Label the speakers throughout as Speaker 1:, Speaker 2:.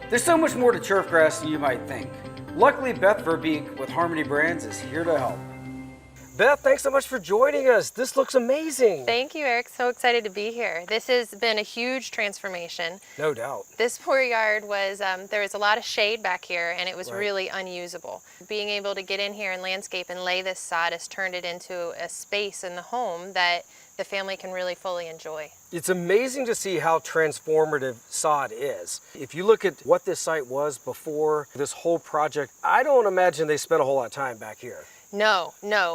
Speaker 1: There's so much more to turf grass than you might think. Luckily, Beth Verbeek with Harmony Brands is here to help.
Speaker 2: Beth, thanks so much for joining us. This looks amazing.
Speaker 3: Thank you, Eric. So excited to be here. This has been a huge transformation.
Speaker 2: No doubt.
Speaker 3: This poor yard was, there was a lot of shade back here and it was really unusable. Being able to get in here and landscape and lay this sod has turned it into a space in the home that the family can really fully enjoy.
Speaker 2: It's amazing to see how transformative sod is. If you look at what this site was before this whole project, I don't imagine they spent a whole lot of time back here.
Speaker 3: No,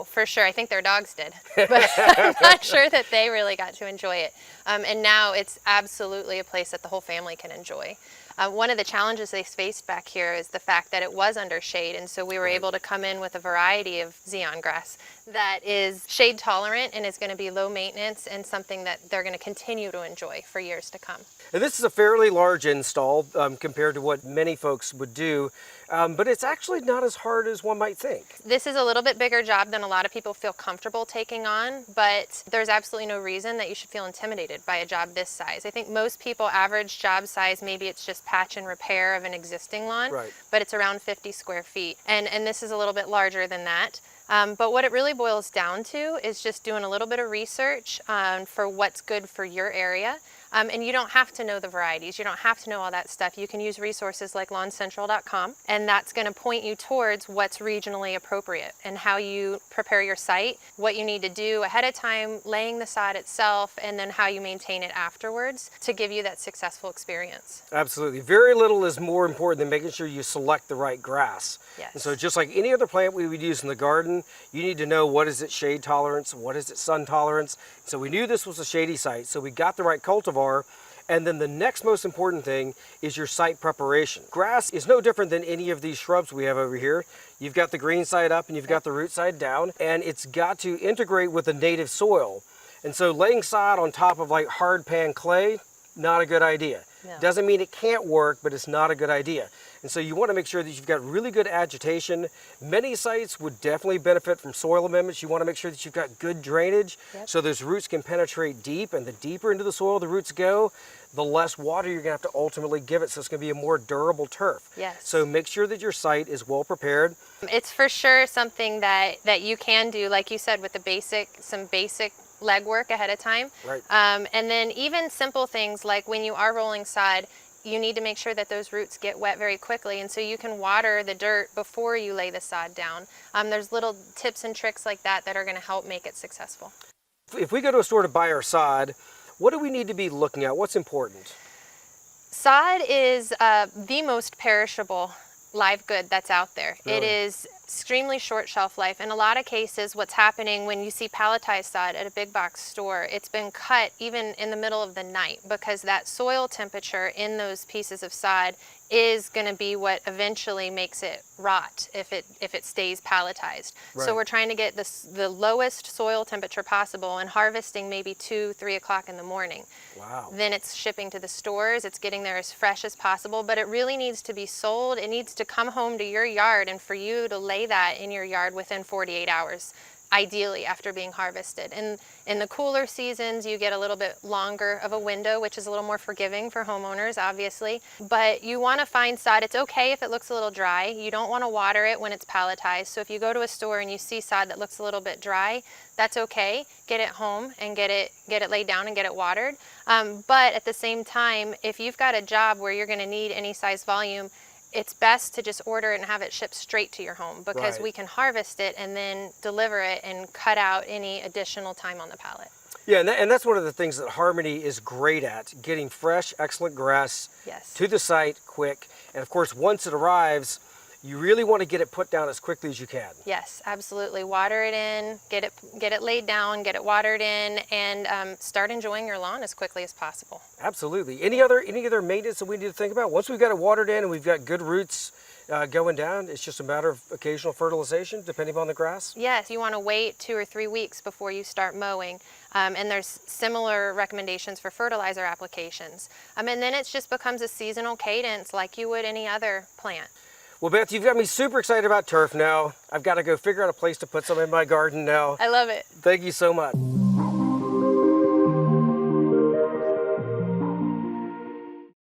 Speaker 3: for sure. I think their dogs did, but I'm not sure that they really got to enjoy it. And now it's absolutely a place that the whole family can enjoy. One of the challenges they faced back here is the fact that it was under shade, and so we were able to come in with a variety of Xeon grass that is shade tolerant and is going to be low maintenance and something that they're going to continue to enjoy for years to come.
Speaker 2: And this is a fairly large install compared to what many folks would do, but it's actually not as hard as one might think.
Speaker 3: This is a little bit bigger job than a lot of people feel comfortable taking on, but there's absolutely no reason that you should feel intimidated by a job this size. I think most people average job size, maybe it's just patch and repair of an existing lawn, but it's around 50 square feet. And this is a little bit larger than that. But what it really boils down to is just doing a little bit of research for what's good for your area. And you don't have to know the varieties. You don't have to know all that stuff. You can use resources like lawncentral.com, and that's going to point you towards what's regionally appropriate and how you prepare your site, what you need to do ahead of time, laying the sod itself, and then how you maintain it afterwards to give you that successful experience.
Speaker 2: Absolutely. Very little is more important than making sure you select the right grass.
Speaker 3: Yes.
Speaker 2: And so just like any other plant we would use in the garden, you need to know what is its shade tolerance, what is its sun tolerance. So we knew this was a shady site, so we got the right cultivar. And then the next most important thing is your site preparation. Grass is no different than any of these shrubs we have over here. You've got the green side up and you've got the root side down, and it's got to integrate with the native soil. And so laying sod on top of like hard pan clay, not a good idea.
Speaker 3: No.
Speaker 2: Doesn't mean it can't work, but it's not a good idea. And so you want to make sure that you've got really good agitation. Many sites would definitely benefit from soil amendments. You want to make sure that you've got good drainage so those roots can penetrate deep, and the deeper into the soil the roots go, the less water you're going to have to ultimately give it, so it's going to be a more durable turf.
Speaker 3: Yes.
Speaker 2: So make sure that your site is well prepared.
Speaker 3: It's for sure something that you can do, like you said, with some basic legwork ahead of time.
Speaker 2: Right.
Speaker 3: And then even simple things like when you are rolling sod, you need to make sure that those roots get wet very quickly, and so you can water the dirt before you lay the sod down. There's little tips and tricks like that that are going to help make it successful.
Speaker 2: If we go to a store to buy our sod, what do we need to be looking at? What's important?
Speaker 3: Sod is the most perishable live good that's out there.
Speaker 2: Really?
Speaker 3: It is extremely short shelf life. In a lot of cases, what's happening when you see palletized sod at a big box store, it's been cut even in the middle of the night, because that soil temperature in those pieces of sod is going to be what eventually makes it rot if it stays palletized. So we're trying to get the lowest soil temperature possible and harvesting maybe 2-3 o'clock in the morning.
Speaker 2: Wow.
Speaker 3: Then it's shipping to the stores. It's getting there as fresh as possible, but it really needs to be sold. It needs to come home to your yard, and for you to lay that in your yard within 48 hours. Ideally after being harvested. And in the cooler seasons, you get a little bit longer of a window, which is a little more forgiving for homeowners, obviously. But you want to find sod. It's okay if it looks a little dry. You don't want to water it when it's palletized. So if you go to a store and you see sod that looks a little bit dry, that's okay. Get it home and get it laid down and get it watered. But at the same time, if you've got a job where you're going to need any size volume, it's best to just order it and have it shipped straight to your home, because we can harvest it and then deliver it and cut out any additional time on the pallet.
Speaker 2: Yeah, and that's one of the things that Harmony is great at, getting fresh, excellent grass to the site quick. And of course, once it arrives, you really want to get it put down as quickly as you can.
Speaker 3: Yes, absolutely. Water it in, get it laid down, get it watered in, and start enjoying your lawn as quickly as possible.
Speaker 2: Absolutely. Any other maintenance that we need to think about? Once we've got it watered in and we've got good roots going down, it's just a matter of occasional fertilization, depending upon the grass?
Speaker 3: Yes, you want to wait 2 or 3 weeks before you start mowing. And there's similar recommendations for fertilizer applications. And then it just becomes a seasonal cadence like you would any other plant.
Speaker 2: Well, Beth, you've got me super excited about turf now. I've got to go figure out a place to put some in my garden now.
Speaker 3: I love it.
Speaker 2: Thank you so much.